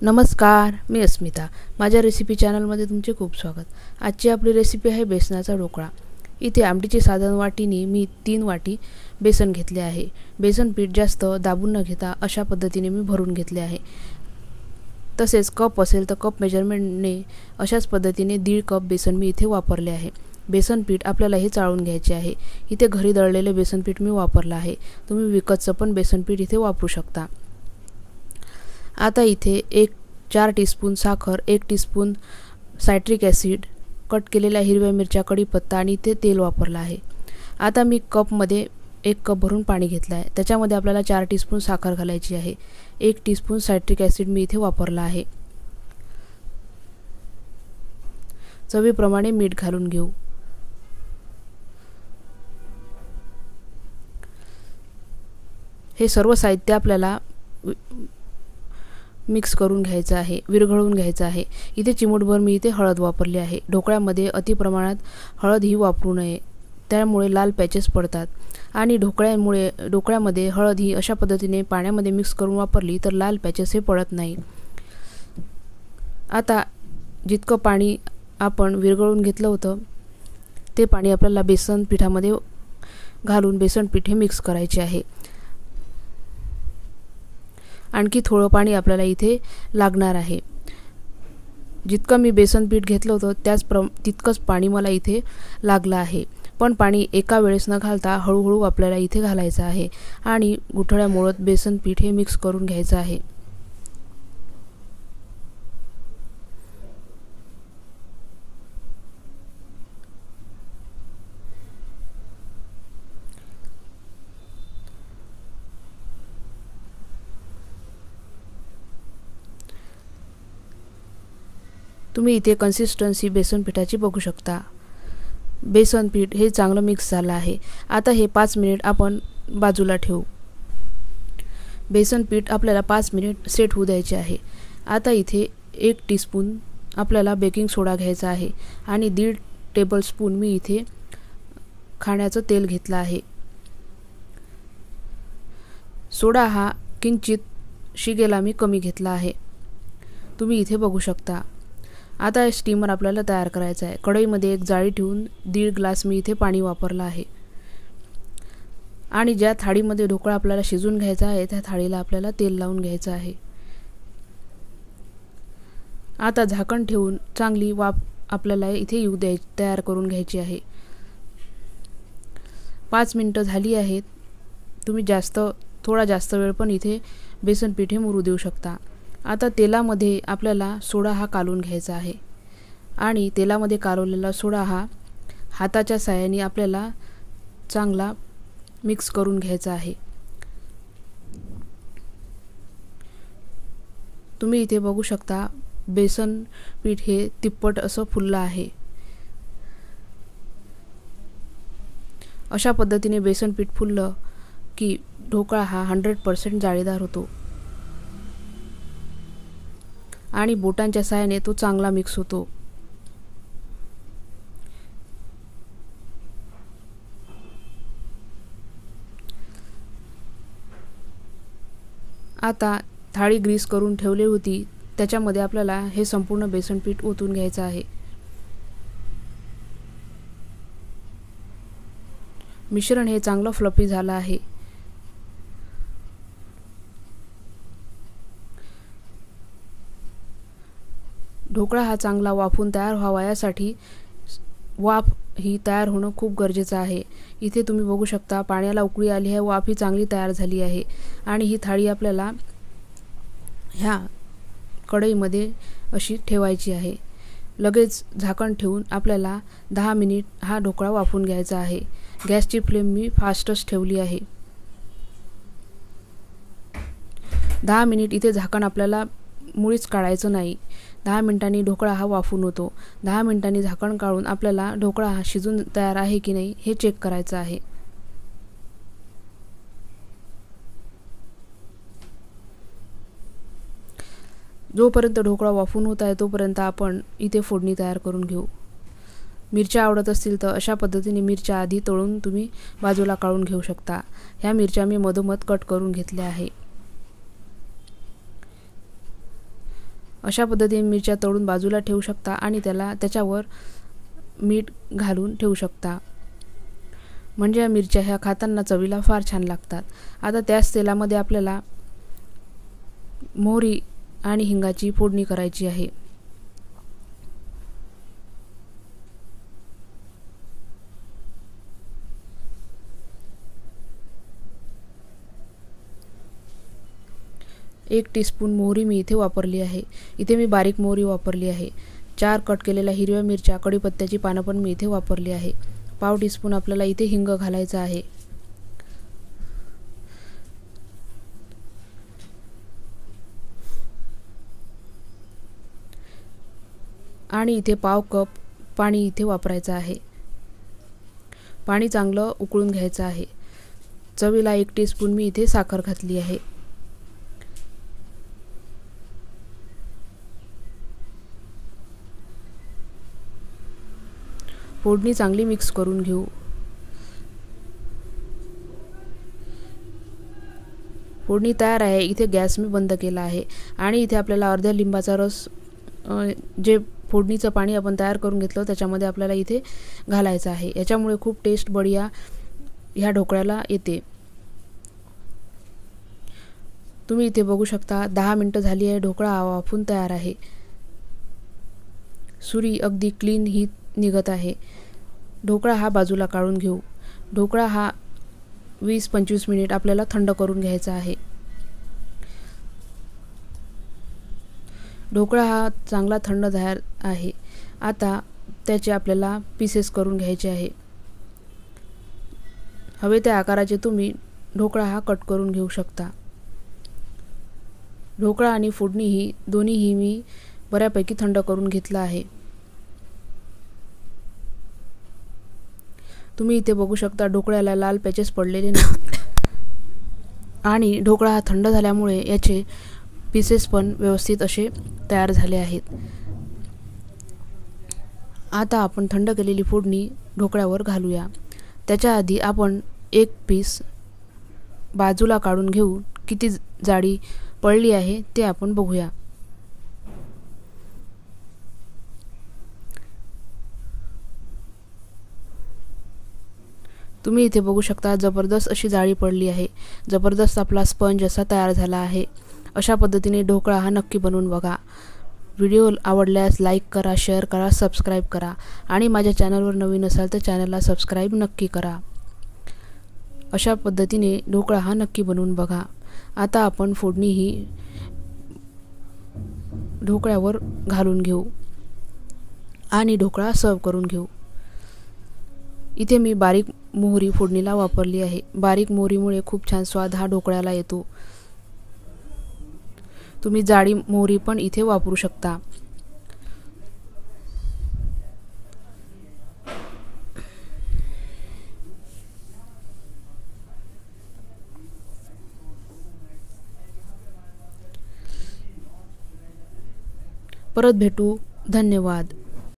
नमस्कार, मी अस्मिता. माझ्या रेसिपी चॅनलमध्ये तुमचे खूप स्वागत. आजची आपली रेसिपी आहे बेसनाचा ढोकळा. इथे आमटीची साधारण वाटीने मी 3 वाटी बेसन घेतले आहे. बेसन पीठ जास्त दाबून न घेता अशा पद्धतीने मी भरून घेतले आहे. तसेच कप असेल तर कप मेजरमेंटने अशाच पद्धतीने 1.5 कप बेसन मी इथे वापरले आहे. बेसन पीठ आपल्याला हे चाळून घ्यायचे आहे. इथे घरी दळलेले बेसन पीठ मी वापरलं आहे. तुम्ही विकतचं पण बेसन पीठ इथे वापरू शकता. आता इथे 4 टीस्पून साखर, 1 टीस्पून सायट्रिक ॲसिड, कट केलेल्या हिरव्या मिरच्या, कढीपत्ता आणि इथे तेल वापरलं आहे. आता मी कपमध्ये 1 कप भरून पाणी घेतलं आहे. त्याच्यामध्ये आपल्याला 4 टीस्पून साखर घालायची आहे. 1 टीस्पून सायट्रिक ॲसिड मी इथे वापरला आहे. चवीप्रमाणे मीठ घालून घेऊ. हे सर्व साहित्य आपल्याला मिक्स करून घ्यायचं आहे, विरघळवून घ्यायचं आहे. इथे चिमूटभर मी इथे हळद वापरली आहे. ढोकळ्यामध्ये अति प्रमाणात हळद ही वापरू नये, त्यामुळे लाल पॅचेस पडतात. आणि ढोकळ्यामध्ये हळद ही अशा पद्धतीने पाण्यामध्ये मिक्स करून वापरली तर लाल पॅचेस हे पडत नाही. आता जितकं पाणी आपण विरघळवून घेतलं होतं ते पाणी आपल्याला बेसन पिठामध्ये घालून बेसन पीठ हे मिक्स करायचे आहे. आणखी थोडं पाणी आपल्याला इथे लागणार आहे. जितकं मी बेसन पीठ घेतलं होतं तितकंच पाणी मला इथे लागलं आहे. पण पाणी एका वेळेस न घालता हळूहळू आपल्याला इथे घालायचं आहे आणि गुठळ्या मोडत बेसन पीठ हे मिक्स करून घ्यायचं आहे. तुम्ही इथे कन्सिस्टन्सी बेसन पिठाची बघू शकता. बेसन पीठ हे चांगलं मिक्स झालं आहे. आता हे 5 मिनिट आपण बाजूला ठेवू. बेसन पीठ आपल्याला 5 मिनिट सेट होऊ द्यायचे आहे. आता इथे 1 टीस्पून आपल्याला बेकिंग सोडा घ्यायचा आहे आणि 1.5 टेबलस्पून मी इथे खाण्याचं तेल घेतलं आहे. सोडा हा किंचित शिगेला मी कमी घेतला आहे, तुम्ही इथे बघू शकता. आता स्टीमर आपल्याला तयार करायचा आहे. कढईमध्ये एक जाळी ठेवून 1.5 ग्लास मी इथे पाणी वापरलं आहे आणि ज्या थाळीमध्ये ढोकळा आपल्याला शिजून घ्यायचा आहे त्या थाळीला आपल्याला तेल लावून घ्यायचं आहे. आता झाकण ठेवून चांगली वाफ आपल्याला इथे तयार करून घ्यायची आहे. 5 मिनिटं झाली आहेत. तुम्ही थोडा जास्त वेळ पण इथे बेसन पीठ हे मुरू देऊ शकता. आता तेलामध्ये आपल्याला सोडा हा कालवून घ्यायचा आहे आणि तेलामध्ये कालवलेला सोडा हा हाताच्या साहाय्याने आपल्याला चांगला मिक्स करून घ्यायचा आहे. तुम्ही इथे बघू शकता बेसन पीठ हे तिप्पट असं फुललं आहे. अशा पद्धतीने बेसन पीठ फुललं की ढोकळा हा 100% जाळीदार होतो आणि बोटांच्या साहाय्याने तो चांगला मिक्स होतो. आता थाळी ग्रीस करून ठेवली होती त्याच्यामध्ये आपल्याला हे संपूर्ण बेसन पीठ ओतून घ्यायचं आहे. मिश्रण हे चांगलं फ्लफी झालं आहे. ढोकळा हा चांगला वाफून तयार व्हावा यासाठी वाफ ही तयार होणं खूप गरजेचं आहे. इथे तुम्ही बघू शकता पाण्याला उकळी आली आहे, वाफ ही चांगली तयार झाली आहे आणि ही थाळी आपल्याला ह्या कढईमध्ये अशी ठेवायची आहे. लगेच झाकण ठेवून आपल्याला 10 मिनिट हा ढोकळा वाफून घ्यायचा आहे. गॅसची फ्लेम मी फास्टच ठेवली आहे. 10 मिनिट इथे झाकण आपल्याला मुळीच काढायचं नाही. 10 मिनिटांनी ढोकळा हा वाफून होतो. 10 मिनिटांनी झाकण काढून आपल्याला ढोकळा हा शिजून तयार आहे की नाही हे चेक करायचं आहे. जोपर्यंत ढोकळा वाफून होत आहे तोपर्यंत आपण इथे फोडणी तयार करून घेऊ. मिरच्या आवडत असतील तर अशा पद्धतीने मिरच्या आधी तळून तुम्ही बाजूला काढून घेऊ शकता. ह्या मिरच्या मी मधोमध कट करून घेतल्या आहे. अशा पद्धतीने मिरच्या तळून बाजूला ठेवू शकता आणि त्याच्यावर मीठ घालून ठेवू शकता, म्हणजे या मिरच्या ह्या खाताना चवीला फार छान लागतात. आता त्याच तेलामध्ये आपल्याला मोहरी आणि हिंगाची फोडणी करायची आहे. एक टीस्पून मोहरी मी इथे वापरली आहे. इथे मी बारीक मोहरी वापरली आहे. 4 कट केलेल्या हिरव्या मिरच्या, कढीपत्त्याची पानं पण मी इथे वापरली आहे. पाव टीस्पून आपल्याला इथे हिंग घालायचा आहे. आणि इथे पाव कप पाणी इथे वापरायचं आहे. पाणी चांगलं उकळून घ्यायचं आहे. चवीला 1 टीस्पून मी इथे साखर घातली आहे. फोडणी चांगली मिक्स करून घेऊ. फोडणी तयार आहे. इथे गॅस मी बंद केला आहे आणि इथे आपल्याला अर्ध्या लिंबाचा रस, जे फोडणीचं पाणी आपण तयार करून घेतलं त्याच्यामध्ये आपल्याला इथे घालायचं आहे. याच्यामुळे खूप टेस्ट बढिया ह्या ढोकळ्याला येते. तुम्ही इथे बघू शकता 10 मिनिटं झाली आहे. ढोकळा वाफून तयार आहे. सुरी अगदी क्लीन ही निघत आहे. ढोकळा हा बाजूला काढून घेऊ. ढोकळा हा 20-25 मिनिट आपल्याला थंड करून घ्यायचा आहे. ढोकळा हा चांगला थंड झाला आहे. आता त्याचे आपल्याला पीसेस करून घ्यायचे आहे. हवे त्या आकाराचे तुम्ही ढोकळा हा कट करून घेऊ शकता. ढोकळा आणि फोडणी दोन्हीही मी बऱ्यापैकी थंड करून घेतला आहे. तुम्ही इथे बघू शकता ढोकळ्याला लाल पॅचेस पडलेले नाही आणि ढोकळा हा थंड झाल्यामुळे याचे पीसेस पण व्यवस्थित असे तयार झाले आहेत. आता आपण थंड केलेली फोडणी ढोकळ्यावर घालूया. त्याच्या आधी आपण एक पीस बाजूला काढून घेऊ. किती जाडी पडली आहे ते आपण बघूया. तुम्ही इथे बघू शकता जबरदस्त अशी जाळी पडली आहे. जबरदस्त आपला स्पंज असा तयार झाला आहे. अशा पद्धतीने ढोकळा हा नक्की बनवून बघा. व्हिडिओ आवडल्यास लाईक करा, शेअर करा, सबस्क्राईब करा आणि माझ्या चॅनलवर नवीन असाल तर चॅनलला सबस्क्राईब नक्की करा. अशा पद्धतीने ढोकळा हा नक्की बनवून बघा. आता आपण फोडणी ही ढोकळ्यावर घालून घेऊ आणि ढोकळा सर्व करून घेऊ. इथे मी बारीक मोहरी फोडणीला वापरली आहे. बारीक मोहरीमुळे खूप छान स्वाद हा ढोकळ्याला येतो. तुम्ही जाडी मोहरी पण इथे वापरू शकता. परत भेटू. धन्यवाद.